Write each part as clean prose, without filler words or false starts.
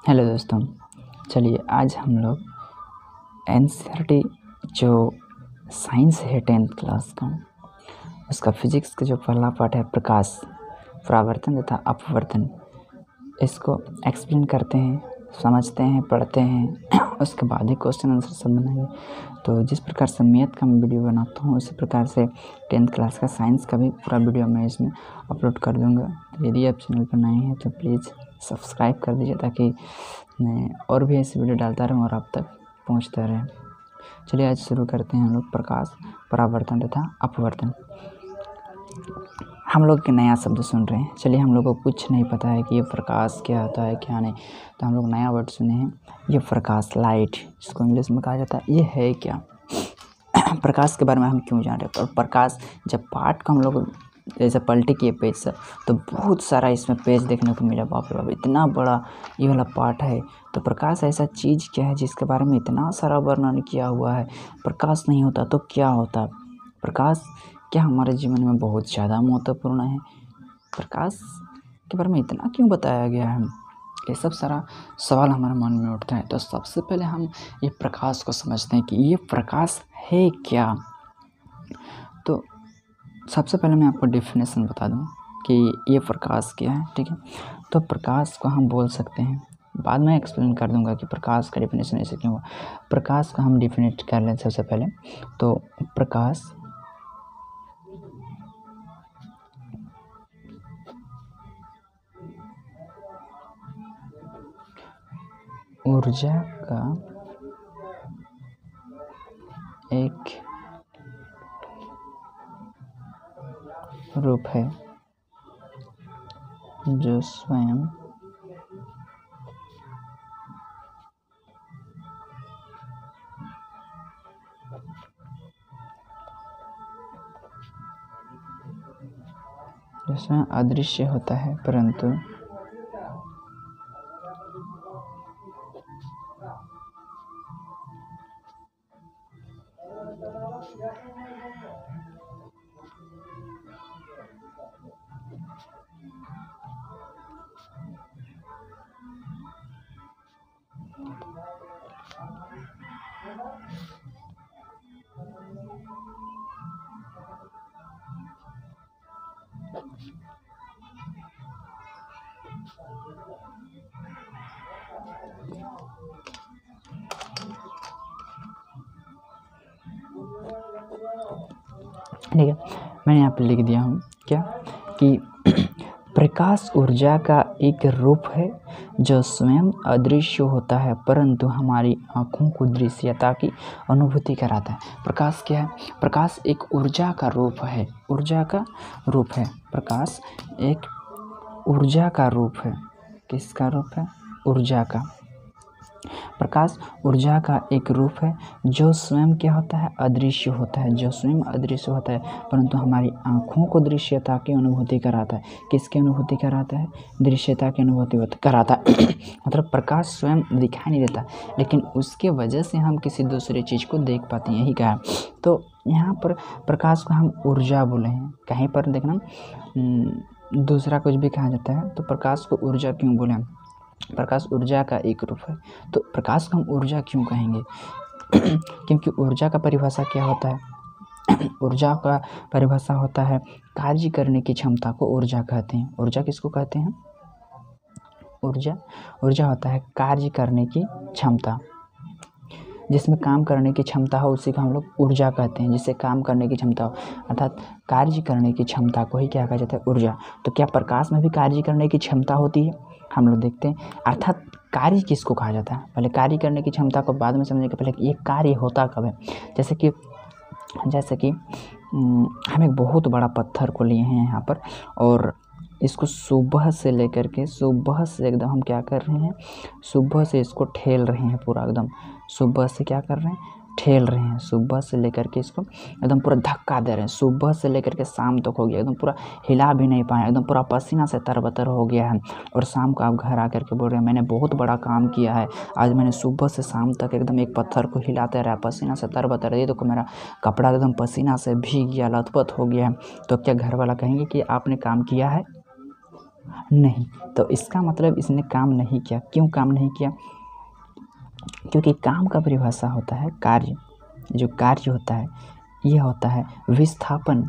Hello दोस्तों, चलिए आज हम लोग एनसीईआरटी जो साइंस है 10th क्लास का उसका फिजिक्स का जो पहला पार्ट है प्रकाश, परावर्तन तथा अपवर्तन, इसको एक्सप्लेन करते हैं, समझते हैं, पढ़ते हैं। उसके बाद ही क्वेश्चन आंसर सब बनाएंगे। तो जिस प्रकार से मैथ का मैं वीडियो बनाता हूँ उसी प्रकार से 10th क्लास का साइंस का भी पूरा वीडियो मैं इसमें अपलोड कर दूँगा। तो यदि आप चैनल पर नए हैं तो प्लीज़ सब्सक्राइब कर दीजिए ताकि मैं और भी ऐसी वीडियो डालता रहूँ और आप तक पहुँचता रहे। चलिए आज शुरू करते हैं हम लोग प्रकाश, परावर्तन तथा अपवर्तन। हम लोग के नया शब्द सुन रहे हैं। चलिए हम लोग को कुछ नहीं पता है कि ये प्रकाश क्या होता है क्या नहीं, तो हम लोग नया वर्ड सुने हैं, ये प्रकाश, लाइट, जिसको इंग्लिश में कहा जाता है। ये है क्या? प्रकाश के बारे में हम क्यों जान रहे हैं? और प्रकाश जब पाठ को हम लोग जैसे पलटे किए पेज से तो बहुत सारा इसमें पेज देखने को मिला। बाप रे बाप, इतना बड़ा ये वाला पाठ है। तो प्रकाश ऐसा चीज़ क्या है जिसके बारे में इतना सारा वर्णन किया हुआ है? प्रकाश नहीं होता तो क्या होता? प्रकाश क्या हमारे जीवन में बहुत ज़्यादा महत्वपूर्ण है? प्रकाश के बारे में इतना क्यों बताया गया है? ये सब सारा सवाल हमारे मन में उठता है। तो सबसे पहले हम ये प्रकाश को समझते हैं कि ये प्रकाश है क्या। तो सबसे पहले मैं आपको डेफिनेशन बता दूं कि ये प्रकाश क्या है, ठीक है। तो प्रकाश को हम बोल सकते हैं, बाद में एक्सप्लेन कर दूंगा कि प्रकाश का डेफिनेशन ऐसे क्यों हुआ। प्रकाश को हम डिफिनेट कर लें सबसे पहले। तो प्रकाश ऊर्जा का एक रूप है जो स्वयं अदृश्य होता है परंतु ठीक है। मैंने यहाँ पे लिख दिया हूँ क्या कि प्रकाश ऊर्जा का एक रूप है जो स्वयं अदृश्य होता है परंतु हमारी आँखों को दृश्यता की अनुभूति कराता है। प्रकाश क्या है? प्रकाश एक ऊर्जा का रूप है। ऊर्जा का रूप है। प्रकाश एक ऊर्जा का रूप है। किसका रूप है? ऊर्जा का। प्रकाश ऊर्जा का एक रूप है जो स्वयं क्या होता है? अदृश्य होता है। जो स्वयं अदृश्य होता है परंतु हमारी आँखों को दृश्यता की अनुभूति कराता है। किसकी अनुभूति कराता है? दृश्यता की अनुभूति कराता है। मतलब प्रकाश स्वयं दिखाई नहीं देता लेकिन उसके वजह से हम किसी दूसरी चीज़ को देख पाते हैं, यही कहा। तो यहाँ पर प्रकाश को हम ऊर्जा बोले हैं। कहीं पर देखना दूसरा कुछ भी कहा जाता है तो प्रकाश को ऊर्जा क्यों बोले? प्रकाश ऊर्जा का एक रूप है। तो प्रकाश को हम ऊर्जा क्यों कहेंगे? क्योंकि ऊर्जा का परिभाषा क्या होता है? ऊर्जा का परिभाषा होता है कार्य करने की क्षमता को ऊर्जा कहते हैं। ऊर्जा किसको कहते हैं? ऊर्जा होता है कार्य करने की क्षमता। जिसमें काम करने की क्षमता हो उसी को हम लोग ऊर्जा कहते हैं। जिससे काम करने की क्षमता हो अर्थात कार्य करने की क्षमता को ही क्या कहा जाता है? ऊर्जा। तो क्या प्रकाश में भी कार्य करने की क्षमता होती है? हम लोग देखते हैं। अर्थात कार्य किसको कहा जाता है? पहले कार्य करने की क्षमता को बाद में समझने के पहले ये कार्य होता कब है। जैसे कि हम एक बहुत बड़ा पत्थर को लिए हैं यहाँ पर और इसको सुबह से लेकर के एकदम हम क्या कर रहे हैं? सुबह से इसको ठेल रहे हैं पूरा एकदम। सुबह से क्या कर रहे हैं? ठेल रहे हैं। सुबह से लेकर के इसको एकदम पूरा धक्का दे रहे हैं। सुबह से लेकर के शाम तक हो गया, एकदम पूरा हिला भी नहीं पाए, एकदम पूरा पसीना से तरबतर हो गया है। और शाम को आप घर आकर के बोल रहे हैं मैंने बहुत बड़ा काम किया है, आज मैंने सुबह से शाम तक एकदम एक पत्थर को हिलाते रहा, पसीना से तरबतर। ये देखो मेरा कपड़ा एकदम पसीना से भीग गया, लथपथ हो गया है। तो क्या घर वाला कहेंगे कि आपने काम किया है? नहीं। तो इसका मतलब इसने काम नहीं किया। क्यों काम नहीं किया? क्योंकि काम का परिभाषा होता है कार्य। जो कार्य होता है यह होता है विस्थापन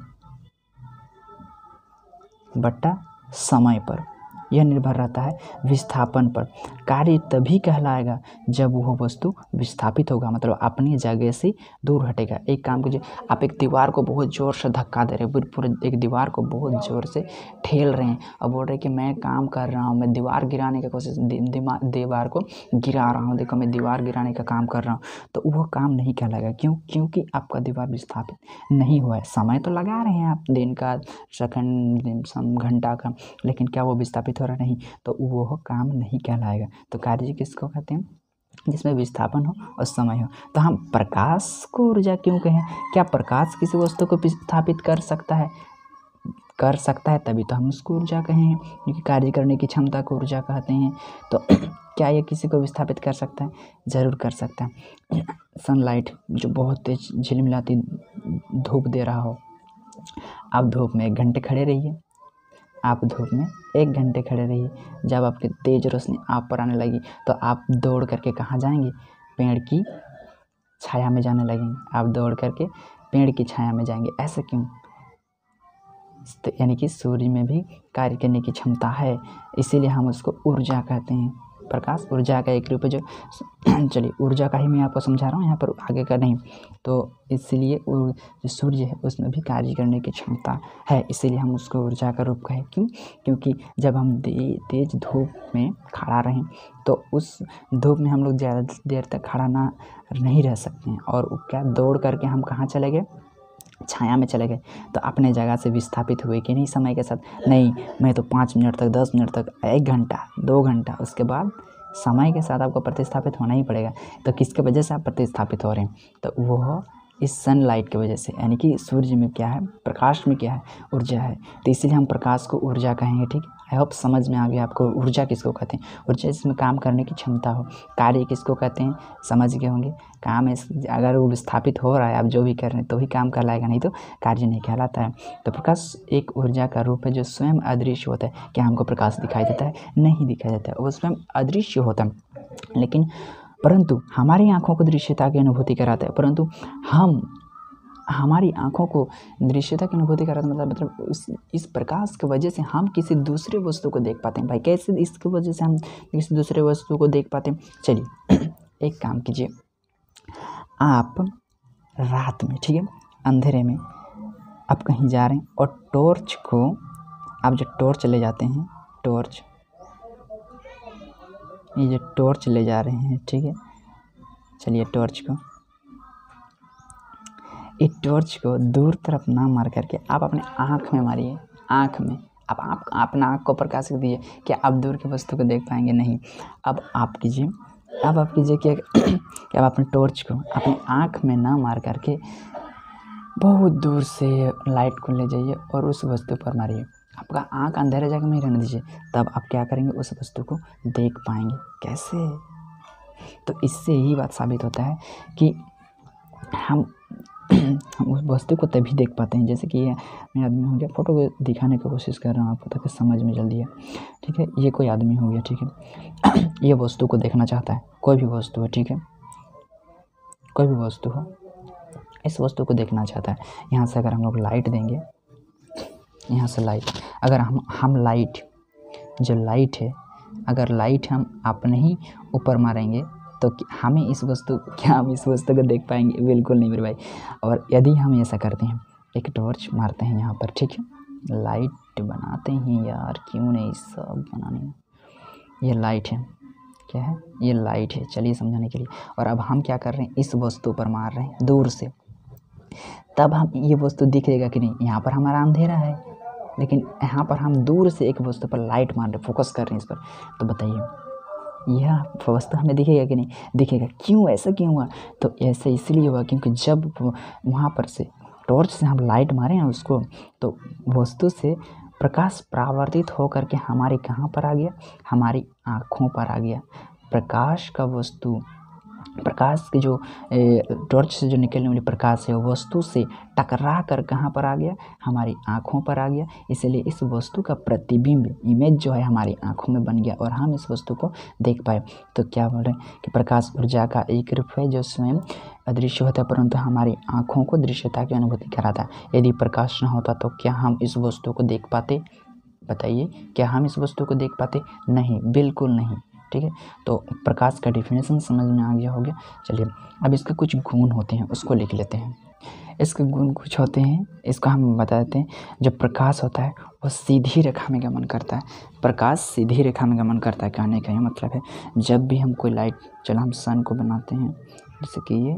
बटा समय पर। यह निर्भर रहता है विस्थापन पर। कार्य तभी कहलाएगा जब वह वस्तु विस्थापित होगा, मतलब अपनी जगह से दूर हटेगा। एक काम कीजिए, आप एक दीवार को बहुत ज़ोर से धक्का दे रहे हैं, पूरे एक दीवार को बहुत ज़ोर से ठेल रहे हैं और बोल रहे हैं कि मैं काम कर रहा हूँ, मैं दीवार गिराने की कोशिश, दीवार को गिरा रहा हूँ, देखो मैं दीवार गिराने का काम कर रहा हूँ। तो वह काम नहीं कहलाएगा। क्यों? क्योंकि आपका दीवार विस्थापित नहीं हुआ है। समय तो लगा रहे हैं आप, दिन का, सेकंड, घंटा का, लेकिन क्या वो विस्थापित हो रहा नहीं, तो वो काम नहीं कहलाएगा। तो कार्य किसको कहते हैं? जिसमें विस्थापन हो और समय हो। तो हम प्रकाश को ऊर्जा क्यों कहें? क्या प्रकाश किसी वस्तु को विस्थापित कर सकता है? कर सकता है, तभी तो हम उसको ऊर्जा कहें, क्योंकि कार्य करने की क्षमता को ऊर्जा कहते हैं। तो क्या ये किसी को विस्थापित कर सकता है? ज़रूर कर सकता है। सनलाइट जो बहुत तेज झिलमिलाती धूप दे रहा हो, आप धूप में 1 घंटे खड़े रहिए, आप धूप में 1 घंटे खड़े रहिए, जब आपकी तेज़ रोशनी आप पर आने लगी तो आप दौड़ करके कहाँ जाएंगे? पेड़ की छाया में जाने लगेंगे। आप दौड़ करके पेड़ की छाया में जाएंगे। ऐसा क्यों? तो यानी कि सूर्य में भी कार्य करने की क्षमता है, इसीलिए हम उसको ऊर्जा कहते हैं। प्रकाश ऊर्जा का एक रूप है। जो चलिए ऊर्जा का ही मैं आपको समझा रहा हूँ, यहाँ पर आगे का नहीं। तो इसलिए जो सूर्य है उसमें भी कार्य करने की क्षमता है, इसीलिए हम उसको ऊर्जा का रूप कहें। क्यों? क्योंकि जब हम तेज धूप में खड़ा रहें तो उस धूप में हम लोग ज़्यादा देर तक खड़ा नहीं रह सकते हैं, और क्या दौड़ करके हम कहाँ चले गए? छाया में चले गए। तो अपने जगह से विस्थापित हुए कि नहीं समय के साथ? नहीं, मैं तो 5 मिनट तक, 10 मिनट तक, 1 घंटा, 2 घंटा, उसके बाद समय के साथ आपको प्रतिस्थापित होना ही पड़ेगा। तो किसके वजह से आप प्रतिस्थापित हो रहे हैं? तो वो इस सनलाइट की वजह से, यानी कि सूर्य में क्या है? प्रकाश में क्या है? ऊर्जा है। तो इसीलिए हम प्रकाश को ऊर्जा कहेंगे। ठीक है, आई होप समझ में आ गया आपको ऊर्जा किसको कहते हैं। ऊर्जा जिसमें काम करने की क्षमता हो। कार्य किसको कहते हैं? समझ गए होंगे। काम है, अगर वो विस्थापित हो रहा है, आप जो भी कर रहे हैं तो ही काम कहलाएगा, नहीं तो कार्य नहीं कहलाता है। तो प्रकाश एक ऊर्जा का रूप है जो स्वयं अदृश्य होता है। क्या हमको प्रकाश दिखाई देता है? नहीं दिखाई देता है, वो स्वयं अदृश्य होता है, लेकिन परंतु हमारी आँखों को दृश्यता की अनुभूति कराता है। परंतु हमारी आँखों को दृश्यता की अनुभूति कराता है, मतलब इस प्रकाश की वजह से हम किसी दूसरे वस्तु को देख पाते हैं। भाई कैसे इसकी वजह से हम किसी दूसरे वस्तु को देख पाते हैं? चलिए एक काम कीजिए, आप रात में, ठीक है, अंधेरे में आप कहीं जा रहे हैं और टॉर्च को, आप जो टॉर्च ले जाते हैं, टॉर्च, ये जो टॉर्च ले जा रहे हैं, ठीक है, चलिए टॉर्च को, इस टॉर्च को दूर तरफ ना मार करके आप अपने आँख में मारिए। आँख में आप अपना आँख को प्रकाशित दीजिए। क्या आप दूर की वस्तु को देख पाएंगे? नहीं। अब आप कीजिए कि अब अपने टॉर्च को अपनी आँख में ना मार करके बहुत दूर से लाइट को ले जाइए और उस वस्तु पर मारिए। आपका आँख अंधेरे जगह में ही रहने दीजिए, तब आप क्या करेंगे? उस वस्तु को देख पाएंगे। कैसे? तो इससे यही बात साबित होता है कि हम उस वस्तु को तभी देख पाते हैं। जैसे कि ये मैं आदमी हो गया, फ़ोटो को दिखाने की कोशिश कर रहा हूँ आपको ताकि समझ में जल्दी है। ठीक है, ये कोई आदमी हो गया, ठीक है, ये वस्तु को देखना चाहता है, कोई भी वस्तु है, ठीक है, कोई भी वस्तु हो, इस वस्तु को देखना चाहता है। यहाँ से अगर हम लोग लाइट देंगे, यहाँ से लाइट, अगर हम लाइट, जो लाइट है, अगर लाइट हम अपने ही ऊपर मारेंगे तो हम इस वस्तु को देख पाएंगे? बिल्कुल नहीं मेरे भाई। और यदि हम ऐसा करते हैं, एक टॉर्च मारते हैं यहाँ पर, ठीक है, लाइट बनाते हैं यार, क्यों नहीं सब बनाने, ये लाइट है, क्या है? ये लाइट है, चलिए समझाने के लिए। और अब हम क्या कर रहे हैं? इस वस्तु पर मार रहे हैं दूर से, तब हम ये वस्तु दिखेगा कि नहीं? यहाँ पर हमारा अंधेरा है, लेकिन यहाँ पर हम दूर से एक वस्तु पर लाइट मार रहे, फोकस कर रहे हैं इस पर, तो बताइए यह वस्तु हमें दिखेगा कि नहीं? दिखेगा। क्यों? ऐसा क्यों हुआ? तो ऐसे इसलिए हुआ क्योंकि जब वहाँ पर से टॉर्च से हम लाइट मारे हैं उसको, तो वस्तु से प्रकाश परावर्तित होकर के हमारे कहाँ पर आ गया? हमारी आँखों पर आ गया। प्रकाश का वस्तु प्रकाश की जो टॉर्च से जो निकलने वाली प्रकाश है वो वस्तु से टकरा कर कहाँ पर आ गया, हमारी आँखों पर आ गया। इसलिए इस वस्तु का प्रतिबिंब इमेज जो है हमारी आँखों में बन गया और हम इस वस्तु को देख पाए। तो क्या बोल रहे हैं कि प्रकाश ऊर्जा का एक रूप है जो स्वयं अदृश्य होता है परंतु हमारी आँखों को दृश्यता की अनुभूति कराता है। यदि प्रकाश न होता तो क्या हम इस वस्तु को देख पाते? बताइए, क्या हम इस वस्तु को देख पाते? नहीं, बिल्कुल नहीं। ठीक है, तो प्रकाश का डेफिनेशन समझ में आ गया होगा। चलिए अब इसके कुछ गुण होते हैं उसको लिख लेते हैं। इसके गुण कुछ होते हैं, इसको हम बता देते हैं। जब प्रकाश होता है वो सीधी रेखा में गमन करता है। प्रकाश सीधी रेखा में गमन करता है, कहने का ये मतलब है जब भी हम कोई लाइट, चलो हम सन को बनाते हैं, जैसे कि ये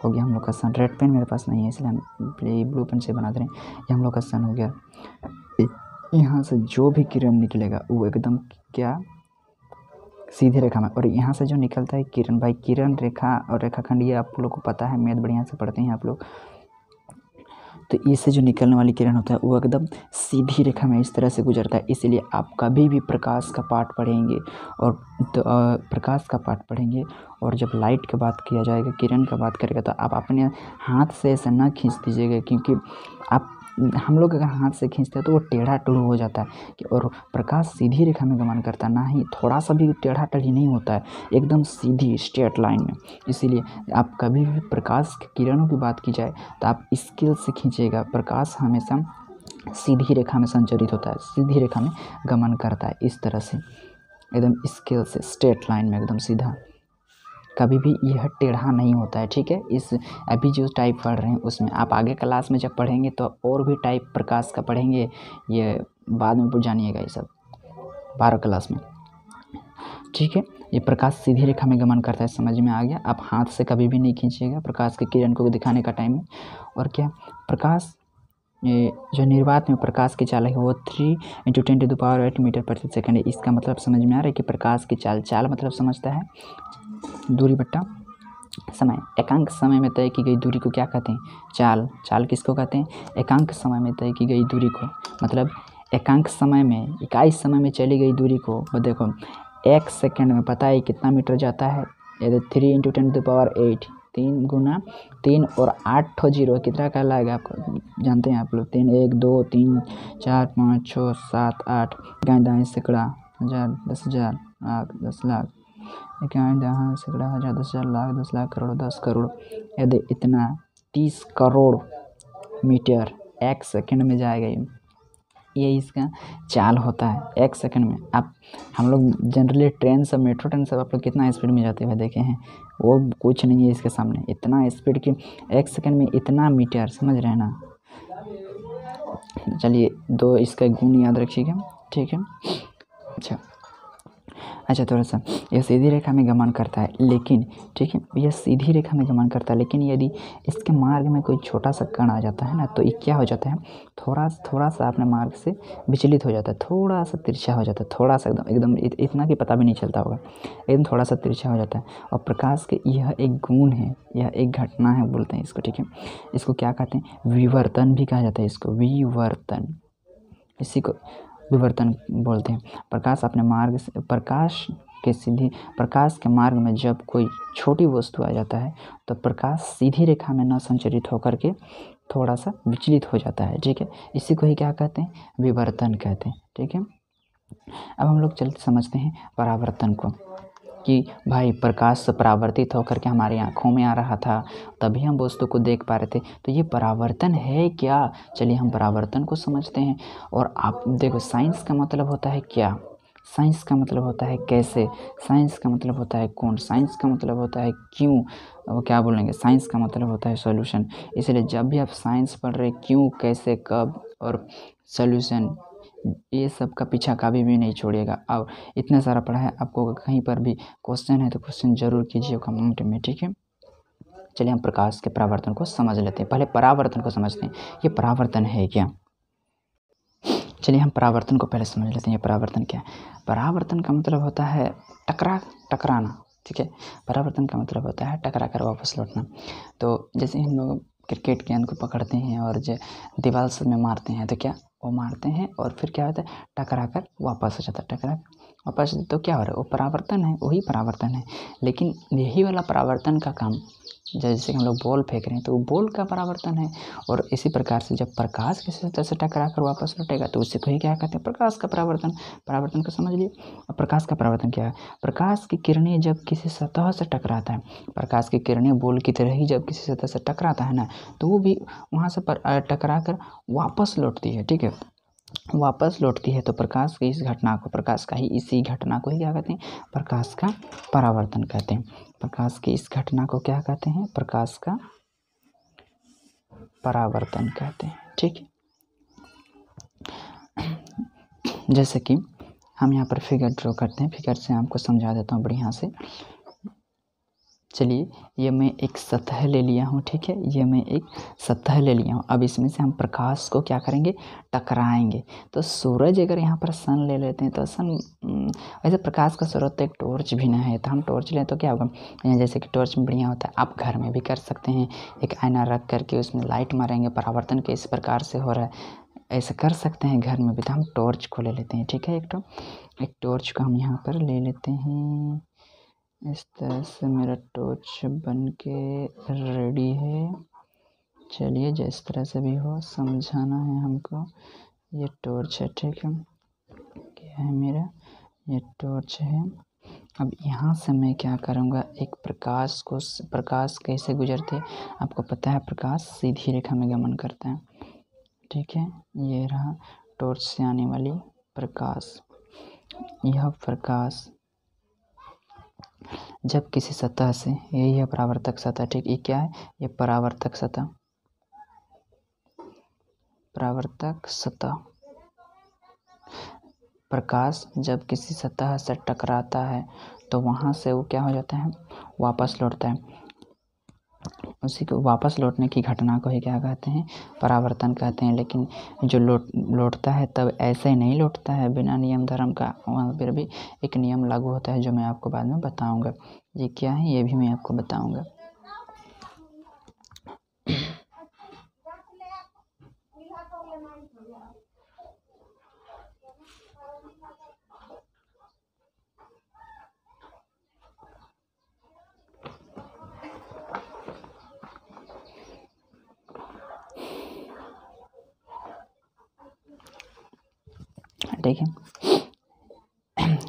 हो गया हम लोग का सन। रेड पेन मेरे पास नहीं है इसलिए हम ब्लू पेन से बना दे रहे हैं। ये हम लोग का सन हो गया। यहाँ से जो भी किरण निकलेगा वो एकदम क्या, सीधी रेखा में। और यहाँ से जो निकलता है किरण, भाई किरण रेखा और रेखाखंड ये आप लोग को पता है, मैथ बढ़िया से पढ़ते हैं आप लोग। तो इससे जो निकलने वाली किरण होता है वो एकदम सीधी रेखा में इस तरह से गुजरता है। इसलिए आप कभी भी प्रकाश का पाठ पढ़ेंगे और तो प्रकाश का पाठ पढ़ेंगे और जब लाइट की बात किया जाएगा, किरण का बात करेगा, तो आप अपने हाथ से ऐसा ना खींच दीजिएगा, क्योंकि आप हम लोग अगर हाथ से खींचते हैं तो वो टेढ़ा टुढ़ू हो जाता है कि, और प्रकाश सीधी रेखा में गमन करता है, ना ही थोड़ा सा भी टेढ़ा टेढ़ी नहीं होता है, एकदम सीधी स्ट्रेट लाइन में। इसीलिए आप कभी भी प्रकाश की किरणों की बात की जाए तो आप स्केल से खींचिएगा। प्रकाश हमेशा सीधी रेखा में संचरित होता है, सीधी रेखा में गमन करता है, इस तरह से एकदम स्केल से स्ट्रेट लाइन में एकदम सीधा, कभी भी यह टेढ़ा नहीं होता है। ठीक है, इस अभी जो टाइप पढ़ रहे हैं उसमें आप आगे क्लास में जब पढ़ेंगे तो और भी टाइप प्रकाश का पढ़ेंगे, ये बाद में जानिएगा ये सब 12 क्लास में। ठीक है, ये प्रकाश सीधी रेखा में गमन करता है, समझ में आ गया। आप हाथ से कभी भी नहीं खींचिएगा प्रकाश के किरण को दिखाने का टाइम में। और क्या, प्रकाश ये जो निर्वात में प्रकाश की चाल है वो 3 × 10⁸ मीटर प्रति सेकंड है। इसका मतलब समझ में आ रहा है कि प्रकाश की चाल मतलब समझता है दूरी बट्टा समय। एकांक समय में तय की गई दूरी को क्या कहते हैं? चाल किसको कहते हैं? एकांक समय में तय की गई दूरी को, मतलब एकांक समय में, इकाई समय में चली गई दूरी को। देखो 1 सेकंड में पता है कितना मीटर जाता है? ये 3 × 10⁸, 3 × 3 और 8 0 कितना कहलाएगा आपको जानते हैं आप लोग? 3 1 2 3 4 5 6 7 8 इकाई दाएं सैकड़ा, हज़ार, 10,000, लाख, 10 लाख, इकाई दाएं सैकड़ा, हज़ार, 10,000, लाख, 10 लाख, करोड़, 10 करोड़। यदि इतना 30 करोड़ मीटर 1 सेकंड में जाएगा, ये इसका चाल होता है 1 सेकंड में। आप हम लोग जनरली ट्रेन सब, मेट्रो ट्रेन सब आप लोग कितना स्पीड में जाते हुए देखे हैं? वो कुछ नहीं है इसके सामने, इतना स्पीड कि 1 सेकंड में इतना मीटर, समझ रहे हैं ना। चलिए 2 इसका गुण याद रखिएगा, ठीक है। अच्छा थोड़ा सा, यह सीधी रेखा में गमन करता है, लेकिन ठीक है, यह सीधी रेखा में गमन करता है, लेकिन यदि इसके मार्ग में कोई छोटा सा कण आ जाता है ना, तो ये क्या हो जाता है, थोड़ा सा अपने मार्ग से विचलित हो जाता है, थोड़ा सा तिरछा हो जाता है, थोड़ा सा एकदम इतना कि पता भी नहीं चलता होगा, एकदम थोड़ा सा तिरछा हो जाता है। और प्रकाश के यह एक गुण है, यह एक घटना है बोलते हैं इसको, ठीक है। इसको क्या कहते हैं? विवर्तन भी कहा जाता है इसको, विवर्तन, इसी को विवर्तन बोलते हैं। प्रकाश अपने मार्ग से, प्रकाश के मार्ग में जब कोई छोटी वस्तु आ जाता है तो प्रकाश सीधी रेखा में न संचरित होकर के थोड़ा सा विचलित हो जाता है, ठीक है। इसी को ही क्या कहते हैं? विवर्तन कहते हैं, ठीक है। अब हम लोग चलते समझते हैं परावर्तन को, कि भाई प्रकाश से परावर्तित होकर के हमारी आँखों में आ रहा था, तभी हम वस्तु को देख पा रहे थे, तो ये परावर्तन है क्या? चलिए हम परावर्तन को समझते हैं। और आप देखो, साइंस का मतलब होता है क्या? साइंस का मतलब होता है कैसे, साइंस का मतलब होता है कौन, साइंस का मतलब होता है क्यों, वो क्या बोलेंगे, साइंस का मतलब होता है सॉल्यूशन। इसलिए जब भी आप साइंस पढ़ रहे, क्यों, कैसे, कब और सॉल्यूशन, ये सब का पीछा कभी भी नहीं छोड़िएगा। और इतना सारा पढ़ा है, आपको कहीं पर भी क्वेश्चन है तो क्वेश्चन जरूर कीजिए कमेंट में, ठीक है। चलिए हम प्रकाश के परावर्तन को समझ लेते हैं। पहले परावर्तन को समझते हैं, ये परावर्तन है क्या। चलिए हम परावर्तन को पहले समझ लेते हैं, ये परावर्तन क्या है। परावर्तन का मतलब होता है टकराना, ठीक है। परावर्तन का मतलब होता है टकरा कर वापस लौटना। तो जैसे हम लोग क्रिकेट गेंद को पकड़ते हैं और जो दीवार सब में मारते हैं, तो क्या वो मारते हैं और फिर क्या होता है, टकरा कर वापस आ जाता है। टकरा वापस तो क्या हो रहा है, वो परावर्तन है, वही परावर्तन है। लेकिन यही वाला परावर्तन का काम, जैसे कि हम लोग बॉल फेंक रहे हैं तो वो बॉल का परावर्तन है। और इसी प्रकार से जब प्रकाश किसी सतह से टकरा कर वापस लौटेगा तो उससे कोई क्या कहते हैं, प्रकाश का परावर्तन। परावर्तन को समझ लिए। अब प्रकाश का परावर्तन क्या है, प्रकाश की किरणें जब किसी सतह से टकराता है, प्रकाश की किरणें बॉल की तरह ही जब किसी सतह से टकराता है ना, तो वो भी वहाँ से टकरा कर वापस लौटती है। ठीक है, वापस लौटती है। तो प्रकाश की इस घटना को, प्रकाश का ही इसी घटना को ही क्या कहते हैं, प्रकाश का परावर्तन कहते हैं। प्रकाश की इस घटना को क्या कहते हैं, प्रकाश का परावर्तन कहते हैं। ठीक है, जैसे कि हम यहाँ पर फिगर ड्रॉ करते हैं, फिगर से आपको समझा देता हूँ बढ़िया से। चलिए, ये मैं एक सतह ले लिया हूँ। ठीक है, ये मैं एक सतह ले लिया हूँ। अब इसमें से हम प्रकाश को क्या करेंगे, टकराएंगे। तो सूरज, अगर यहाँ पर सन ले लेते हैं तो सन, वैसे प्रकाश का स्रोत तो एक टॉर्च भी ना है, तो हम टॉर्च लें तो क्या होगा, यहाँ जैसे कि टॉर्च में बढ़िया होता है, आप घर में भी कर सकते हैं। एक आईना रख करके उसमें लाइट मारेंगे, परावर्तन के इस प्रकार से हो रहा है, ऐसे कर सकते हैं घर में भी। तो हम टॉर्च को ले लेते हैं। ठीक है, एक टॉर्च को हम यहाँ पर ले लेते हैं। इस तरह से मेरा टॉर्च बन के रेडी है। चलिए, जिस तरह से भी हो समझाना है हमको। ये टॉर्च है। ठीक है, क्या है मेरा, ये टॉर्च है। अब यहाँ से मैं क्या करूँगा, एक प्रकाश कैसे गुजरते हैं आपको पता है, प्रकाश सीधी रेखा में गमन करता है। ठीक है, ये रहा टॉर्च से आने वाली प्रकाश। यह प्रकाश जब किसी सतह से, यही है परावर्तक सतह। ठीक, ये क्या है, ये परावर्तक सतह, परावर्तक सतह। प्रकाश जब किसी सतह से टकराता है तो वहाँ से वो क्या हो जाता है, वापस लौटता है। उसी को वापस लौटने की घटना को ही क्या कहते हैं, परावर्तन कहते हैं। लेकिन जो लौटता है तब ऐसे ही नहीं लौटता है बिना नियम धर्म का, वहाँ पर भी एक नियम लागू होता है जो मैं आपको बाद में बताऊंगा। ये क्या है, ये भी मैं आपको बताऊंगा। ठीक है,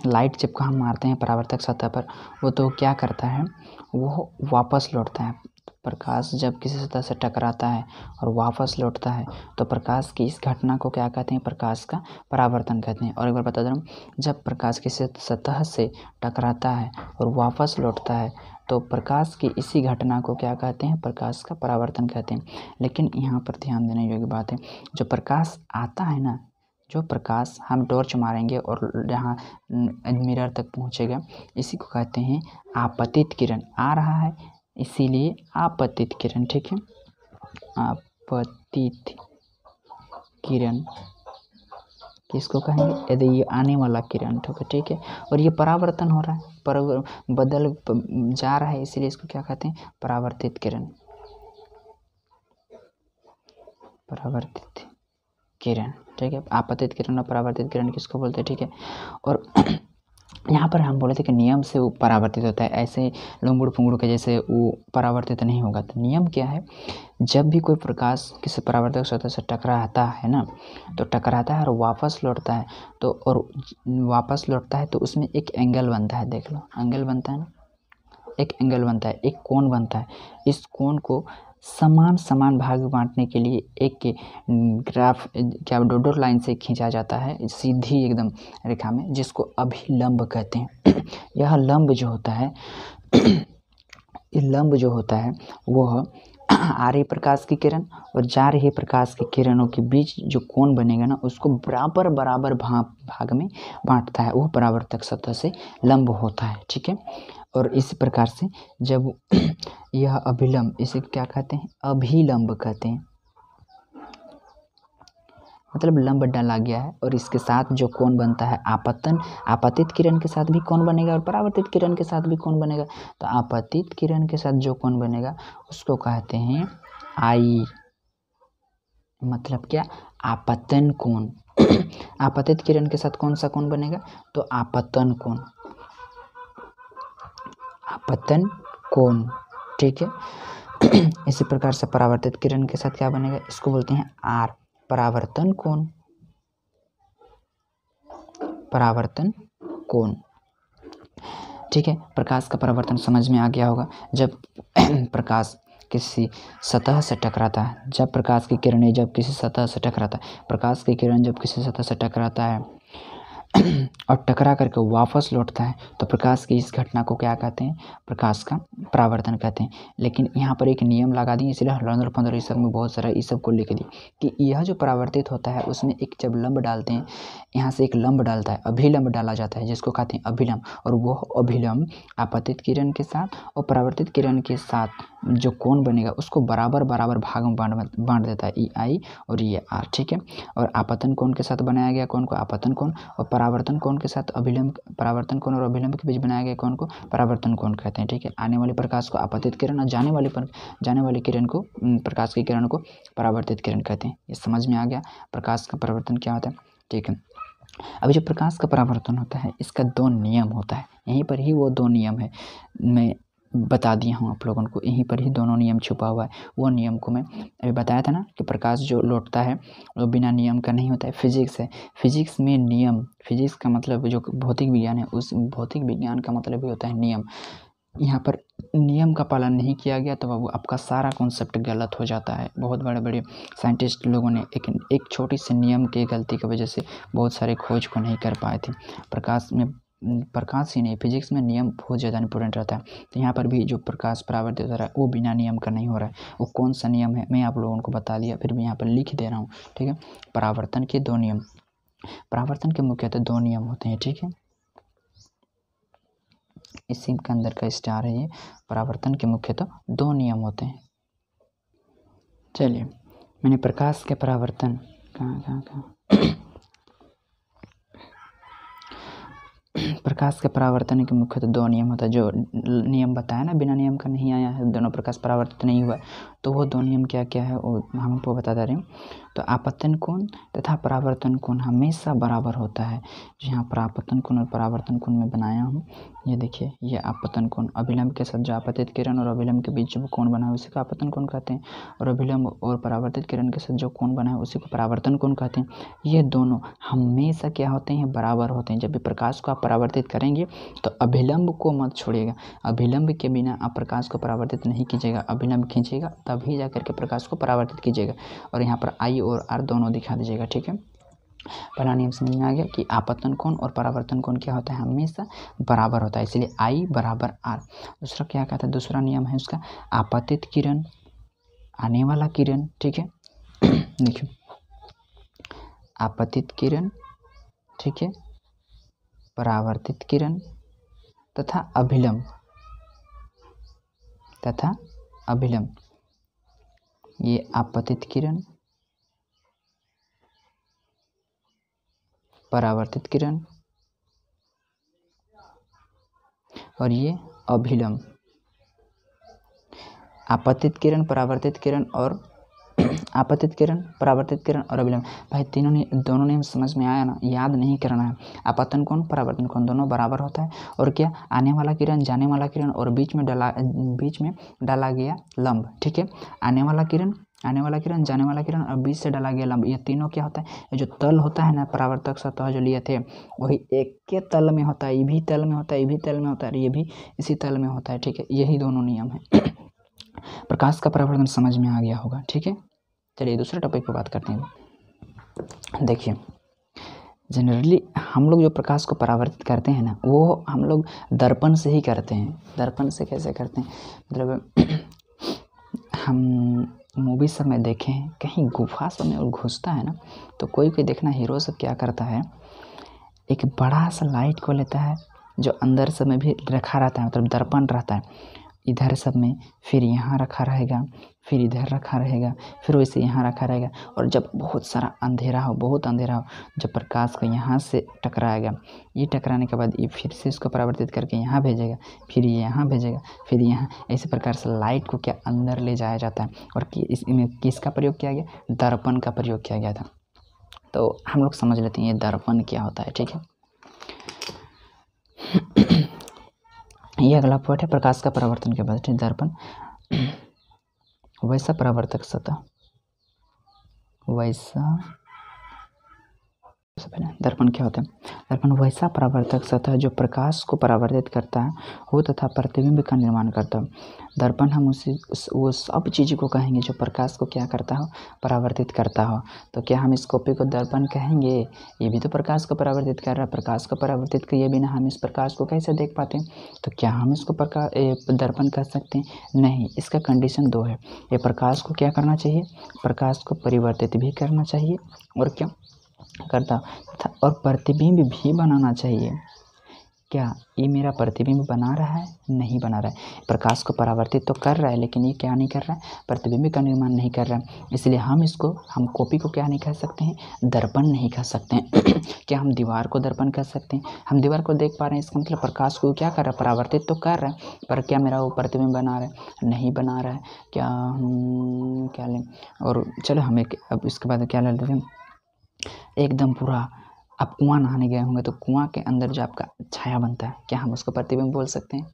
लाइट जब हम मारते हैं परावर्तक सतह पर, वो तो क्या करता है, वो वापस लौटता है। प्रकाश जब किसी सतह से टकराता है और वापस लौटता है तो प्रकाश की इस घटना को क्या कहते हैं, प्रकाश का परावर्तन कहते हैं। और एक बार बता दे रहा हूँ, जब प्रकाश किसी सतह से टकराता है और वापस लौटता है तो प्रकाश की इसी घटना को क्या कहते हैं, प्रकाश का परावर्तन कहते हैं। लेकिन यहाँ पर ध्यान देने योग्य बात है, जो प्रकाश आता है ना, जो प्रकाश हम टॉर्च मारेंगे और जहाँ मिरर तक पहुँचेगा, इसी को कहते हैं आपतित किरण। आ रहा है इसीलिए आपतित किरण। ठीक है, आपतित किरण किसको कहेंगे, यदि ये आने वाला किरण। ठीक है, और ये परावर्तन हो रहा है, बदल जा रहा है, इसीलिए इसको क्या कहते हैं, परावर्तित किरण, परावर्तित किरण। ठीक है, आपतित किरण और परावर्तित किरण किसको बोलते हैं। ठीक है, और यहाँ पर हम बोले थे कि नियम से वो परावर्तित होता है, ऐसे लुंगुड़ फुंगुड़ के जैसे वो परावर्तित नहीं होगा। तो नियम क्या है, जब भी कोई प्रकाश किसी परावर्तक सतह से टकराता है ना, तो टकराता है और वापस लौटता है, तो और वापस लौटता है तो उसमें एक एंगल बनता है। देख लो, एंगल बनता है ना, एक एंगल बनता है, एक कोण बनता है। इस कोण को समान भाग में बांटने के लिए एक ग्राफ क्या डॉट लाइन से खींचा जाता है सीधी एकदम रेखा में, जिसको अभिलंब कहते हैं। यह लंब जो होता है ये लंब जो होता है वह आ रही प्रकाश की किरण और जा रही प्रकाश की किरणों के बीच जो कोण बनेगा ना, उसको बराबर भाग में बांटता है, वो परावर्तक सतह से लंब होता है। ठीक है, और इस प्रकार से जब यह अभिलंब, इसे क्या कहते हैं, अभिलंब कहते हैं, मतलब लंब डाला गया है। और इसके साथ जो कोण बनता है आपतित किरण के साथ भी कोण बनेगा और परावर्तित किरण के साथ भी कोण बनेगा। तो आपतित किरण के साथ जो कोण बनेगा उसको कहते हैं आई, मतलब क्या, आपतन कोण। आपतित किरण के साथ कौन सा कोण बनेगा, तो आपतन कोण, आपतन कोण, ठीक है। इसी प्रकार से परावर्तित किरण के साथ क्या बनेगा, इसको बोलते हैं आर, परावर्तन कोण, परावर्तन कोण, ठीक है। प्रकाश का परावर्तन समझ में आ गया होगा। जब प्रकाश किसी सतह से टकराता है, जब प्रकाश की किरणें जब किसी सतह से टकराता है, प्रकाश की किरण जब किसी सतह से टकराता है और टकरा करके वापस लौटता है, तो प्रकाश की इस घटना को क्या कहते हैं, प्रकाश का परावर्तन कहते हैं। लेकिन यहाँ पर एक नियम लगा दिए, इसलिए 15 ईसव में बहुत सारा इस सब को लिख दिए कि यह जो परावर्तित होता है उसमें एक जब लंब डालते हैं, यहाँ से एक लंब डालता है, अभिलंब डाला जाता है, जिसको कहते हैं अभिलंब, और वह अभिलंब आपतित किरण के साथ और परावर्तित किरण के साथ जो कोण बनेगा उसको बराबर बराबर भाग में बांट देता है, ई आई और ये आर, ठीक है। और आपतन कोण के साथ बनाया गया कोण को आपतन कोण, और परावर्तन कोण के साथ अभिलंब, परावर्तन कोण और अभिलंब के बीच बनाया गया कोण को परावर्तन कोण कहते हैं, ठीक है। आने वाली प्रकाश को आपतित किरण और जाने वाली किरण को, प्रकाश की किरण को परावर्तित किरण कहते हैं। ये समझ में आ गया प्रकाश का परावर्तन क्या होता है, ठीक है। अभी जो प्रकाश का परावर्तन होता है इसका 2 नियम होता है, यहीं पर ही वो 2 नियम है, मैं बता दिया हूँ आप लोगों को, यहीं पर ही दोनों नियम छुपा हुआ है। वो नियम को मैं अभी बताया था ना कि प्रकाश जो लौटता है वो बिना नियम का नहीं होता है, फिजिक्स है। फिजिक्स में नियम, फिजिक्स का मतलब जो भौतिक विज्ञान है, उस भौतिक विज्ञान का मतलब भी होता है नियम। यहाँ पर नियम का पालन नहीं किया गया तो बाबू आपका सारा कॉन्सेप्ट गलत हो जाता है। बहुत बड़े बड़े साइंटिस्ट लोगों ने एक छोटी सी नियम की गलती की वजह से बहुत सारे खोज को नहीं कर पाए थे। प्रकाश ही नहीं, फिजिक्स में नियम बहुत ज़्यादा इंपॉर्टेंट रहता है। तो यहाँ पर भी जो प्रकाश परावर्तित हो रहा है वो बिना नियम का नहीं हो रहा है। वो कौन सा नियम है मैं आप लोगों को बता दिया, फिर भी यहाँ पर लिख दे रहा हूँ, ठीक है। परावर्तन के 2 नियम, परावर्तन के मुख्यतः 2 नियम होते हैं, ठीक है। इसी के अंदर का स्टार है ये, परावर्तन के मुख्यतः 2 नियम होते हैं। चलिए, मैंने प्रकाश के परावर्तन कहाँ प्रकाश के परावर्तन के मुख्यतः 2 नियम होता है। जो नियम बताया ना, बिना नियम का नहीं आया है, दोनों प्रकाश परावर्तित नहीं हुआ, तो वो 2 नियम क्या क्या है वो हम आपको बता रहे हैं। तो आपतन कोण तथा परावर्तन कोण हमेशा बराबर होता है। जो यहाँ पर आपतन कोण और परावर्तन कोण में बनाया हूँ, ये देखिए, ये आपतन कोण, अभिलंब के साथ जो आपतित किरण और अभिलंब के बीच जो कोण बना है उसी को आपतन कोण कहते हैं, और अभिलंब और परावर्तित किरण के साथ जो कोण बना है उसी को परावर्तन कोण कहते हैं। ये दोनों हमेशा क्या होते हैं, बराबर होते हैं। जब भी प्रकाश को आप परावर्तित करेंगे तो अभिलंब को मत छोड़िएगा, अभिलंब के बिना आप प्रकाश को परावर्तित नहीं कीजिएगा, अभिलंब खींचिएगा तभी जा करके प्रकाश को परावर्तित कीजिएगा। और यहाँ पर आई और आर दोनों दिखा दीजिएगा, ठीक है। पहला नियम समझ में आ गया कि आपतन कोण और परावर्तन कोण क्या होता है, हमेशा बराबर होता है, इसलिए आई बराबर आर। दूसरा क्या कहता है, दूसरा नियम है उसका, आपतित किरण, आने वाला किरण, ठीक है। देखिए, आपतित किरण, ठीक है, परावर्तित किरण तथा अभिलंब, ये आपतित किरण, परावर्तित किरण और ये अभिलंब। आपतित किरण, परावर्तित किरण और आपतित किरण, परावर्तित किरण और अभिलंब, भाई दोनों नेम समझ में आया ना, याद नहीं करना है। आपतन कोण, परावर्तन कोण दोनों बराबर होता है, और क्या, आने वाला किरण, जाने वाला किरण और बीच में डाला गया लंब, ठीक है। आने वाला किरण, जाने वाला किरण और बीच से डाला गया लंब, ये तीनों क्या होता है, जो तल होता है ना, परावर्तक सतह जो लिए थे वही एक के तल में होता है, ये भी तल में होता है, ये भी तल में होता है, ये भी इसी तल में होता है, ठीक है। यही दोनों नियम है। प्रकाश का परावर्तन समझ में आ गया होगा, ठीक है। चलिए दूसरे टॉपिक पर बात करते हैं। देखिए, जनरली हम लोग जो प्रकाश को परावर्तित करते हैं ना, वो हम लोग दर्पण से ही करते हैं। दर्पण से कैसे करते हैं, मतलब हम मूवी सब में देखे हैं, कहीं गुफा सब में और घुसता है ना, तो कोई देखना हीरो सब क्या करता है, एक बड़ा सा लाइट को लेता है जो अंदर सब में भी रखा रहता है, मतलब दर्पण रहता है इधर सब में, फिर यहाँ रखा रहेगा, फिर इधर रखा रहेगा, फिर वैसे यहाँ रखा रहेगा। और जब बहुत सारा अंधेरा हो, जब प्रकाश को यहाँ से टकराएगा, ये टकराने के बाद ये फिर से इसको परावर्तित करके यहाँ भेजेगा, फिर ये यहाँ भेजेगा, फिर यहाँ, इसी प्रकार से लाइट को क्या अंदर ले जाया जाता है। और इसमें किसका प्रयोग किया गया, दर्पण का प्रयोग किया गया था। तो हम लोग समझ लेते हैं ये दर्पण क्या होता है। ठीक है, ये अगला पॉइंट है प्रकाश का परावर्तन के बाद। दर्पण वैसा परावर्तक सतह, वैसा दर्पण क्या होता है? दर्पण वैसा परावर्तक सतह जो प्रकाश को परावर्तित करता है हो तथा प्रतिबिंब का निर्माण करता है। दर्पण हम वो सब चीज़ को कहेंगे जो प्रकाश को क्या करता हो, परावर्तित करता हो। तो क्या हम इस कॉपी को दर्पण कहेंगे? ये भी तो प्रकाश को परावर्तित कर रहा है। प्रकाश को परावर्तित किए बिना हम इस प्रकाश को कैसे देख पाते हैं? तो क्या हम इसको दर्पण कह सकते हैं? नहीं, इसका कंडीशन 2 है। ये प्रकाश को क्या करना चाहिए? प्रकाश को परिवर्तित भी करना चाहिए और क्या करता था, और प्रतिबिंब भी बनाना चाहिए। क्या ये मेरा प्रतिबिंब बना रहा है? नहीं बना रहा है। प्रकाश को परावर्तित तो कर रहा है, लेकिन ये क्या नहीं कर रहा है? प्रतिबिंब का निर्माण नहीं कर रहा है। इसलिए हम कॉपी को क्या नहीं कह सकते हैं? दर्पण नहीं कह सकते हैं। क्या हम दीवार को दर्पण कह सकते हैं? हम दीवार को देख पा रहे हैं, इसका मतलब प्रकाश को क्या कर रहा है? परावर्तित तो कर रहा है, पर क्या मेरा वो प्रतिबिंब बना रहा है? नहीं बना रहा है। क्या क्या लें? और चलो हम अब इसके बाद क्या ले लेते हैं, एकदम पूरा आप कुआं नहाने गए होंगे तो कुआं के अंदर जो आपका छाया बनता है, क्या हम उसको प्रतिबिंब बोल सकते हैं?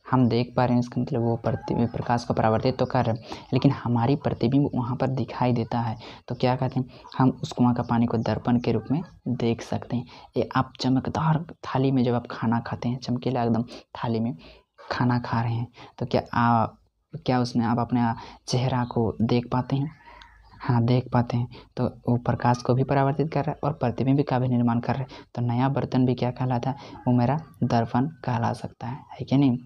हम देख पा रहे हैं, इसका मतलब वो प्रकाश को परावर्तित तो कर रहे हैं, लेकिन हमारी प्रतिबिंब वहाँ पर दिखाई देता है। तो क्या कहते हैं, हम उस कुआं का पानी को दर्पण के रूप में देख सकते हैं। ये आप चमकदार थाली में जब आप खाना खाते हैं, चमकीला एकदम थाली में खाना खा रहे हैं, तो क्या उसमें आप अपने चेहरा को देख पाते हैं? हाँ, देख पाते हैं। तो वो प्रकाश को भी परावर्तित कर रहा है और प्रतिबिंब का भी निर्माण कर रहा है। तो नया बर्तन भी क्या कहलाता है? वो मेरा दर्पण कहला सकता है कि नहीं?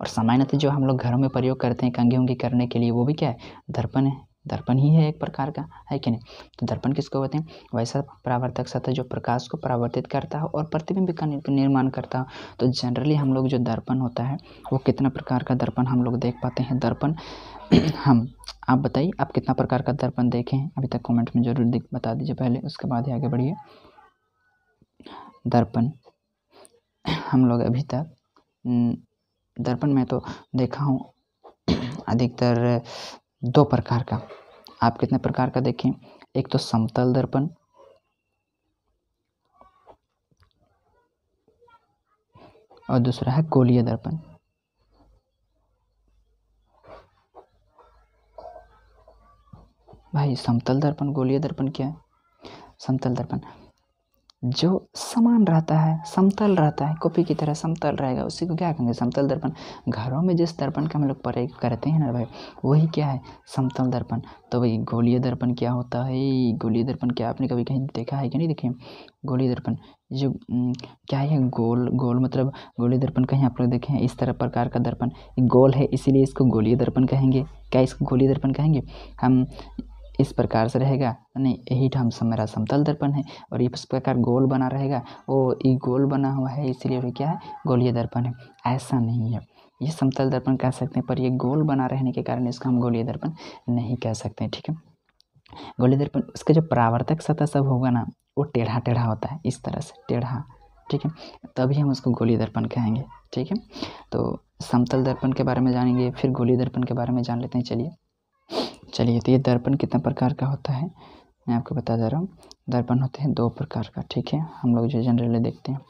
और सामान्यतः जो हम लोग घरों में प्रयोग करते हैं कंघी उंघी करने के लिए, वो भी क्या है? दर्पण है। दर्पण ही है एक प्रकार का, है कि नहीं? तो दर्पण किसको बोलते हैं? वैसा परावर्तक सतह जो प्रकाश को परावर्तित करता हो और प्रतिबिंब का निर्माण करता हो। तो जनरली हम लोग जो दर्पण होता है वो कितना प्रकार का दर्पण हम लोग देख पाते हैं? दर्पण आप बताइए, आप कितना प्रकार का दर्पण देखे हैं अभी तक? कमेंट में जरूर बता दीजिए पहले, उसके बाद ही आगे बढ़िए। दर्पण हम लोग अभी तक दर्पण में तो देखा हूँ अधिकतर 2 प्रकार का। आप कितने प्रकार का देखें? एक तो समतल दर्पण और दूसरा है गोलीय दर्पण। भाई समतल दर्पण, गोलीय दर्पण क्या है? समतल दर्पण जो समान रहता है, समतल रहता है, कॉपी की तरह समतल रहेगा, उसी को क्या कहेंगे? समतल दर्पण। घरों में जिस दर्पण का हम लोग प्रयोग करते हैं ना भाई, वही क्या है? समतल दर्पण। तो भाई गोलीय दर्पण क्या होता है? गोलीय दर्पण क्या आपने कभी कहीं देखा है कि नहीं देखे? गोलीय दर्पण जो क्या है? गोल मतलब गोलीय दर्पण कहीं आप लोग देखे हैं? इस तरह प्रकार का दर्पण गोल है, इसीलिए इसको गोलीय दर्पण कहेंगे। क्या इसको गोलीय दर्पण कहेंगे हम? इस प्रकार से रहेगा नहीं, यही ढंग से मेरा समतल दर्पण है, और इस प्रकार गोल बना रहेगा, वो ये गोल बना हुआ है इसलिए वो क्या है? गोलीय दर्पण है। ऐसा नहीं है, ये समतल दर्पण कह सकते हैं, पर ये गोल बना रहने के कारण इसको हम गोलीय दर्पण नहीं कह सकते हैं। ठीक है, गोलीय दर्पण उसके जो परावर्तक सतह सब होगा ना, वो टेढ़ा टेढ़ा होता है, इस तरह से टेढ़ा। ठीक है, तभी हम उसको गोलीय दर्पण कहेंगे। ठीक है, तो समतल दर्पण के बारे में जानेंगे, फिर गोलीय दर्पण के बारे में जान लेते हैं। चलिए तो ये दर्पण कितना प्रकार का होता है मैं आपको बता दे रहा हूँ। दर्पण होते हैं 2 प्रकार का। ठीक है, हम लोग जो जनरली देखते हैं,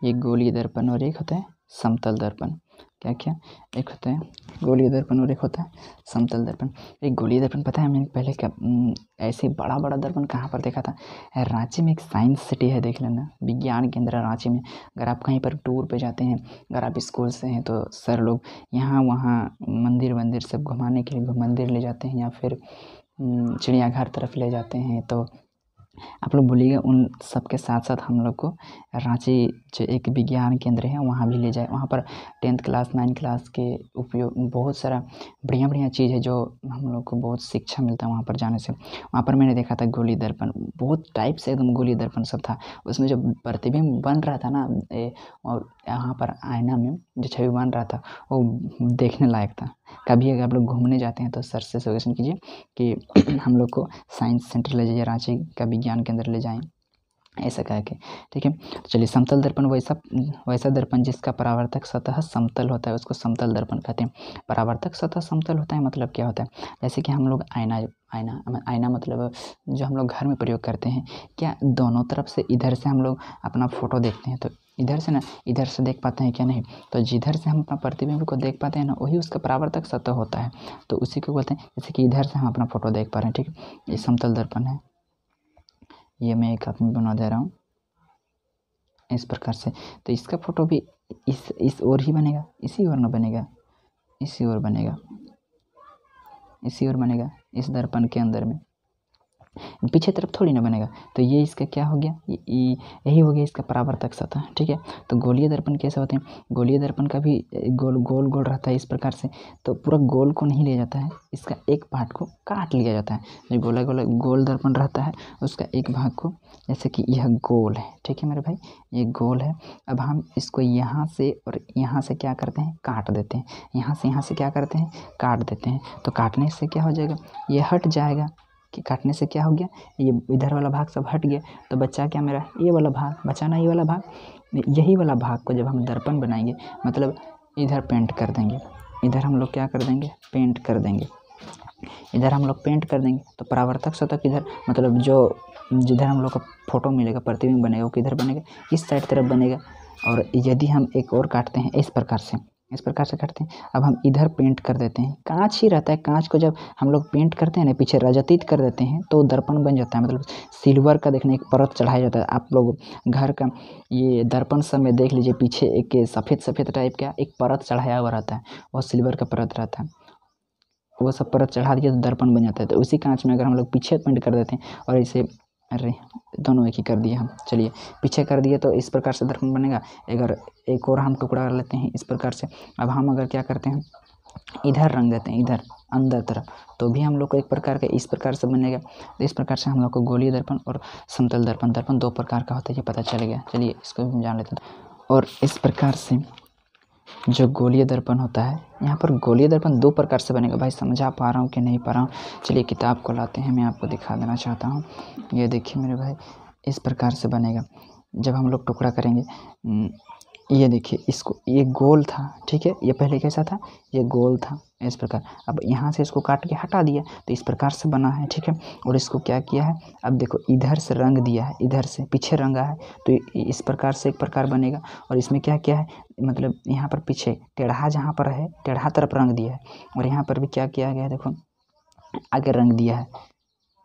ये गोलीय दर्पण और एक होता है समतल दर्पण। क्या एक होता है गोलीय दर्पण और एक होता है समतल दर्पण। एक गोलीय दर्पण पता है मैंने पहले ऐसे बड़ा बड़ा दर्पण कहाँ पर देखा था? रांची में एक साइंस सिटी है, देख लेना, विज्ञान केंद्र रांची में। अगर आप कहीं पर टूर पे जाते हैं, अगर आप स्कूल से हैं, तो सर लोग यहाँ वहाँ मंदिर सब घुमाने के लिए मंदिर ले जाते हैं, या फिर चिड़ियाघर तरफ ले जाते हैं। तो आप लोग बोलिएगा उन सब के साथ साथ हम लोग को रांची जो एक विज्ञान केंद्र है वहाँ भी ले जाए। वहाँ पर 10th क्लास 9th क्लास के उपयोग बहुत सारा बढ़िया चीज़ है, जो हम लोग को बहुत शिक्षा मिलता है वहाँ पर जाने से। वहाँ पर मैंने देखा था गोलीय दर्पण, बहुत टाइप से एकदम गोलीय दर्पण सब था। उसमें जो प्रतिबिंब बन रहा था ना, और यहाँ पर आईना में जो छवि बन रहा था, वो देखने लायक था। कभी अगर आप लोग घूमने जाते हैं तो सर से सजेशन कीजिए कि हम लोग को साइंस सेंटर ले जाइए, रांची का विज्ञान केंद्र ले जाएं। ऐसा कह के, ठीक है। तो चलिए, समतल दर्पण वैसा दर्पण जिसका परावर्तक सतह समतल होता है उसको समतल दर्पण कहते हैं। परावर्तक सतह समतल होता है मतलब क्या होता है, जैसे कि हम लोग आईना मतलब जो हम लोग घर में प्रयोग करते हैं, क्या दोनों तरफ से इधर से हम लोग अपना फ़ोटो देखते हैं तो इधर से ना इधर से देख पाते हैं क्या, नहीं। तो जिधर से हम अपना प्रतिबिंब को देख पाते हैं ना वही उसका परावर्तक सतह होता है। तो उसी को बोलते हैं, जैसे कि इधर से हम अपना फ़ोटो देख पा रहे हैं, ठीक है। ये समतल दर्पण है, ये मैं एक हाथ में बना दे रहा हूँ इस प्रकार से। तो इसका फ़ोटो भी इस ओर ही बनेगा, इसी ओर न बनेगा, इसी ओर बनेगा, इसी ओर बनेगा, इस दर्पण के अंदर में, पीछे तरफ थोड़ी ना बनेगा। तो ये इसका क्या हो गया, यही हो गया इसका परावर्तक सतह, ठीक है। तो गोलीय दर्पण कैसे होते हैं, गोलीय दर्पण का भी गोल गोल गोल रहता है इस प्रकार से। तो पूरा गोल को नहीं लिया जाता है, इसका एक पार्ट को काट लिया जाता है। जो गोला गोला गोल दर्पण रहता है उसका एक भाग को, जैसे कि यह गोल है, ठीक है मेरे भाई, ये गोल है। अब हम इसको यहाँ से और यहाँ से क्या करते हैं, काट देते हैं। यहाँ से क्या करते हैं, काट देते हैं। तो काटने से क्या हो जाएगा, ये हट जाएगा। कि काटने से क्या हो गया, ये इधर वाला भाग सब हट गया। तो बचा क्या मेरा, ये वाला भाग बचा ना, ये वाला भाग। यही वाला भाग को जब हम दर्पण बनाएंगे मतलब इधर पेंट कर देंगे, इधर हम लोग क्या कर देंगे, पेंट कर देंगे, इधर हम लोग पेंट कर देंगे। तो परावर्तक सतह किधर, मतलब जो जिधर हम लोग का फोटो मिलेगा, प्रतिबिंब बनेगा, वो किधर बनेगा, इस साइड तरफ बनेगा। और यदि हम एक और काटते हैं इस प्रकार से काटते हैं। अब हम इधर पेंट कर देते हैं, कांच ही रहता है, कांच को जब हम लोग पेंट करते हैं ना, पीछे रजतित कर देते हैं तो दर्पण बन जाता है। मतलब सिल्वर का देखने एक परत चढ़ाया जाता है। आप लोग घर का ये दर्पण सब में देख लीजिए, पीछे एक सफ़ेद टाइप का एक परत चढ़ाया हुआ रहता है, वो सिल्वर का परत रहता है। वो सब परत चढ़ा दिया तो दर्पण बन जाता है। तो उसी कांच में अगर हम लोग पीछे पेंट कर देते हैं और इसे, अरे दोनों एक ही कर दिए हम, चलिए पीछे कर दिए तो इस प्रकार से दर्पण बनेगा। अगर एक और हम टुकड़ा कर लेते हैं इस प्रकार से। अब हम अगर क्या करते हैं, इधर रंग देते हैं, इधर अंदर तरफ, तो भी हम लोग को एक प्रकार का इस प्रकार से बनेगा। तो इस प्रकार से हम लोग को गोलीय दर्पण और समतल दर्पण दो प्रकार का होता है, ये पता चल गया। चलिए इसको भी जान लेते हैं। और इस प्रकार से जो गोलीय दर्पण होता है, यहाँ पर गोलीय दर्पण दो प्रकार से बनेगा। भाई समझा पा रहा हूँ कि नहीं पा रहा हूँ, चलिए किताब को लाते हैं, मैं आपको दिखा देना चाहता हूँ। ये देखिए मेरे भाई, इस प्रकार से बनेगा जब हम लोग टुकड़ा करेंगे। ये देखिए, इसको, ये गोल था, ठीक है, ये पहले कैसा था, ये गोल था इस प्रकार। अब यहाँ से इसको काट के हटा दिया तो इस प्रकार से बना है, ठीक है। और इसको क्या किया है, अब देखो इधर से रंग दिया है, इधर से पीछे रंगा है, तो इस प्रकार से एक प्रकार बनेगा। और इसमें क्या किया है, मतलब यहाँ पर पीछे टेढ़ा जहाँ पर है, टेढ़ा तरफ रंग दिया है। और यहाँ पर भी क्या किया गया है, देखो आगे रंग दिया है,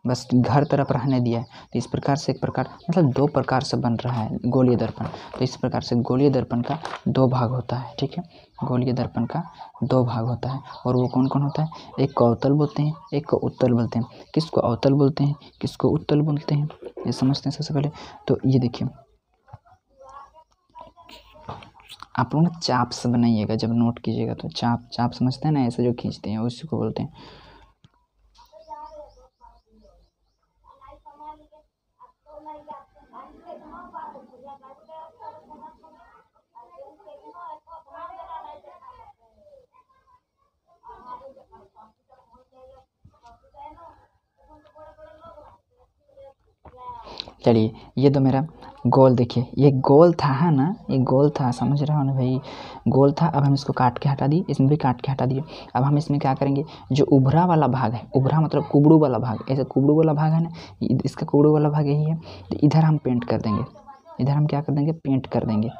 बस घर तरफ रहने दिया है। तो इस प्रकार से एक प्रकार, मतलब दो प्रकार से बन रहा है गोलीय दर्पण। तो इस प्रकार से गोलीय दर्पण का दो भाग होता है, ठीक है। गोलीय दर्पण का दो भाग होता है, और वो कौन कौन होता है, एक को अवतल बोलते हैं, एक को उत्तल बोलते हैं। किसको अवतल बोलते हैं, किसको उत्तल बोलते हैं, ये समझते हैं सबसे पहले। तो ये देखिए, आप लोग ना चाप से बनाइएगा, जब नोट कीजिएगा तो चाप समझते हैं ना, ऐसे जो खींचते हैं उसी को बोलते हैं। चलिए, ये तो मेरा गोल, देखिए ये गोल था, है ना, ये गोल था, समझ रहा हूँ ना भाई, गोल था। अब हम इसको काट के हटा दिए, इसमें भी काट के हटा दिए। अब हम इसमें क्या करेंगे, जो उभरा वाला भाग है, उभरा मतलब कुबड़ू वाला भाग, ऐसे कुबड़ू वाला भाग है ना, इसका कुबड़ू वाला भाग यही है। तो इधर हम पेंट कर देंगे, इधर हम क्या कर देंगे, पेंट कर देंगे।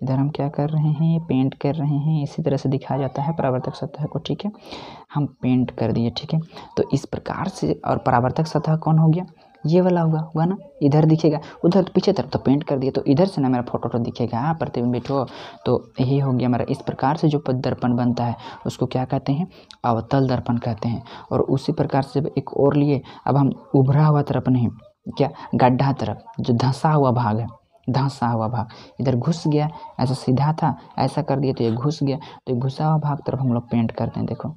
इधर हम क्या कर रहे हैं, पेंट कर रहे हैं। इसी तरह से दिखाया जाता है परावर्तक सतह को, ठीक है। हम पेंट कर दिए, ठीक है। तो इस प्रकार से, और परावर्तक सतह कौन हो गया, ये वाला हुआ ना, इधर दिखेगा, उधर तो पीछे तरफ तो पेंट कर दिए, तो इधर से ना मेरा फोटो दिखेगा प्रतिबिंबित हो। तो यही हो गया मेरा। इस प्रकार से जो दर्पण बनता है उसको क्या कहते हैं, अवतल दर्पण कहते हैं। और उसी प्रकार से जब एक और लिए, अब हम उभरा हुआ तरफ नहीं, क्या गड्ढा तरफ, जो धंसा हुआ भाग है, धंसा हुआ भाग इधर घुस गया, ऐसा सीधा था, ऐसा कर दिया तो ये घुस गया। तो ये घुसा हुआ भाग तरफ हम लोग पेंट करते हैं। देखो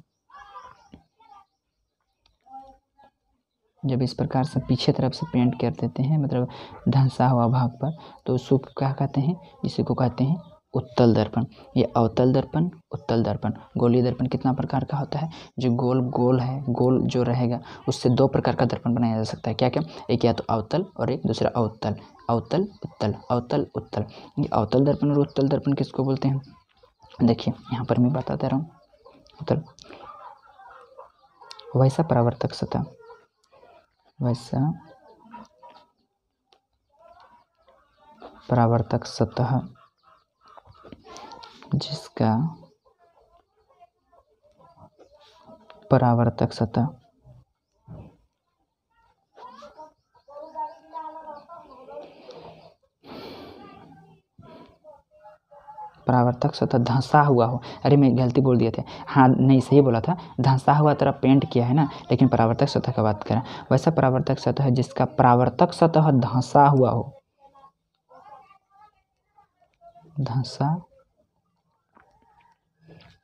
जब इस प्रकार से पीछे तरफ से पेंट कर देते हैं, मतलब धंसा हुआ भाग पर, तो उसको क्या कहते हैं, इसी को कहते हैं उत्तल दर्पण। ये अवतल दर्पण, उत्तल दर्पण। गोलीय दर्पण कितना प्रकार का होता है? जो गोल गोल है, गोल जो रहेगा उससे दो प्रकार का दर्पण बनाया जा सकता है। क्या क्या? एक या तो अवतल और एक दूसरा अवतल। अवतल उत्तल, अवतल उत्तल। ये अवतल दर्पण और उत्तल दर्पण किसको बोलते हैं? देखिए यहाँ पर मैं बताता रहा हूँ। उत्तल वैसा परावर्तक सतह, वैसा परावर्तक सतह जिसका परावर्तक सतह परावर्तक सतह धंसा हुआ हो। अरे मैं गलती बोल दिए थे, हाँ नहीं सही बोला था, धंसा हुआ तरफ पेंट किया है ना, लेकिन परावर्तक सतह का बात करें। वैसा परावर्तक सतह जिसका परावर्तक सतह धंसा हुआ हो, धंसा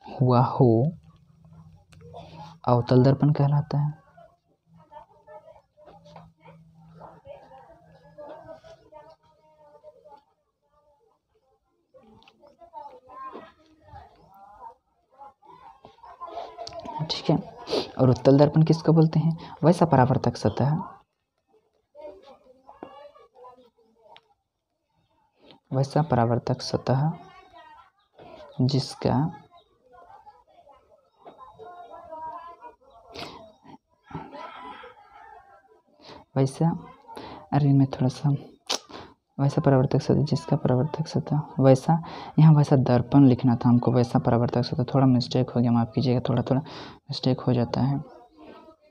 हुआ हो, अवतल दर्पण कहलाता है। ठीक है। और उत्तल दर्पण किसको बोलते हैं? वैसा परावर्तक सतह, वैसा परावर्तक सतह जिसका वैसा, अरे मैं थोड़ा सा, वैसा परावर्तक सतह जिसका परावर्तक सतह वैसा, यहाँ वैसा दर्पण लिखना था हमको, वैसा परावर्तक सतह, थोड़ा मिस्टेक हो गया, माफ़ कीजिएगा, थोड़ा थोड़ा मिस्टेक हो जाता है।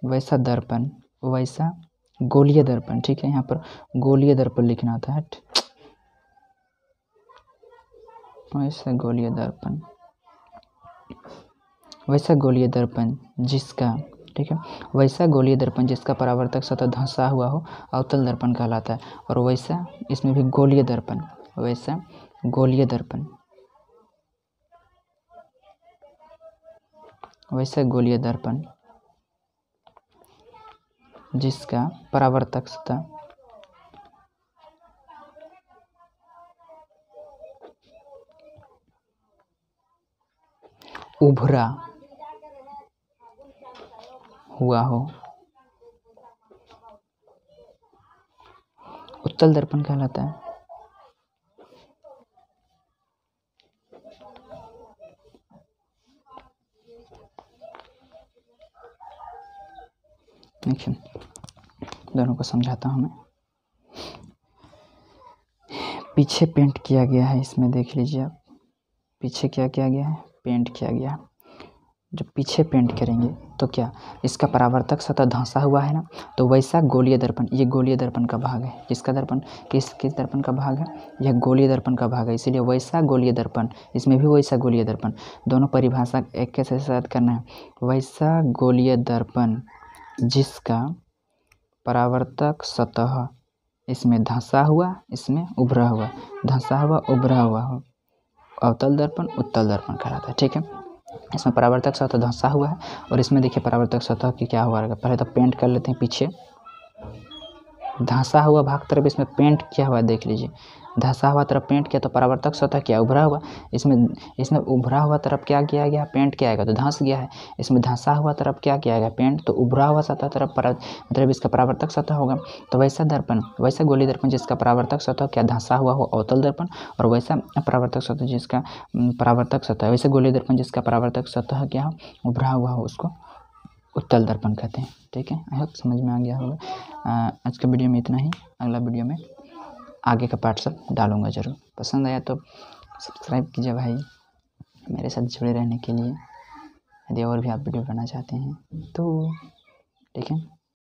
वैसा दर्पण, वैसा गोलीय दर्पण। ठीक है, यहाँ पर गोलीय दर्पण लिखना था। वैसा गोलीय दर्पण, वैसा गोलीय दर्पण जिसका, ठीक है, वैसा गोलीय दर्पण जिसका परावर्तक सतह धंसा हुआ हो, अवतल दर्पण कहलाता है। और वैसा, इसमें भी गोलीय दर्पण, वैसा गोलीय दर्पण, वैसा गोलीय दर्पण जिसका परावर्तक सतह उभरा हुआ हो, उत्तल दर्पण कहलाता है। देखिए दोनों को समझाता हूँ मैं। पीछे पेंट किया गया है, इसमें देख लीजिए आप, पीछे क्या किया गया है? पेंट किया गया है। जब पीछे पेंट करेंगे तो क्या, इसका परावर्तक सतह धंसा हुआ है ना, तो वैसा गोलीय दर्पण, ये गोलीय दर्पण का भाग है। किसका दर्पण? किस दर्पण का भाग है? यह गोलीय दर्पण का भाग है, इसीलिए वैसा गोलीय दर्पण, इसमें भी वैसा गोलीय दर्पण। दोनों परिभाषा एक के साथ करना है। वैसा गोलीय दर्पण जिसका परावर्तक सतह इसमें धंसा हुआ, इसमें उभरा हुआ, धंसा हुआ उभरा हुआ हो, अवतल दर्पण उत्तल दर्पण कहलाता है। ठीक है, इसमें परावर्तक सतह धंसा हुआ है और इसमें देखिए परावर्तक सतह की क्या हुआ रहेगा। पहले तो पेंट कर लेते हैं, पीछे धंसा हुआ भाग तरफ इसमें पेंट किया हुआ है, देख लीजिए, धंसा हुआ तरफ पेंट किया तो परावर्तक सतह क्या उभरा हुआ, इसमें उभरा हुआ तरफ क्या किया गया? पेंट किया गया, तो धंस गया है। इसमें धंसा हुआ तरफ क्या किया गया? पेंट, तो उभरा हुआ सतह तरफ मतलब इसका परावर्तक सतह होगा। तो वैसा दर्पण, वैसा गोलीय दर्पण जिसका परावर्तक सतह क्या धंसा हुआ हो, अवतल दर्पण। और वैसा परावर्तक सतह जिसका परावर्तक सतह, वैसे गोलीय दर्पण जिसका परावर्तक सतह क्या हो, उभरा हुआ हो, उसको उत्तल दर्पण कहते हैं। ठीक है, आई होप समझ में आ गया होगा। आज का वीडियो में इतना ही, अगला वीडियो में आगे का पार्ट सब डालूंगा ज़रूर। पसंद आया तो सब्सक्राइब कीजिए भाई, मेरे साथ जुड़े रहने के लिए। यदि और भी आप वीडियो बनाना चाहते हैं तो ठीक है।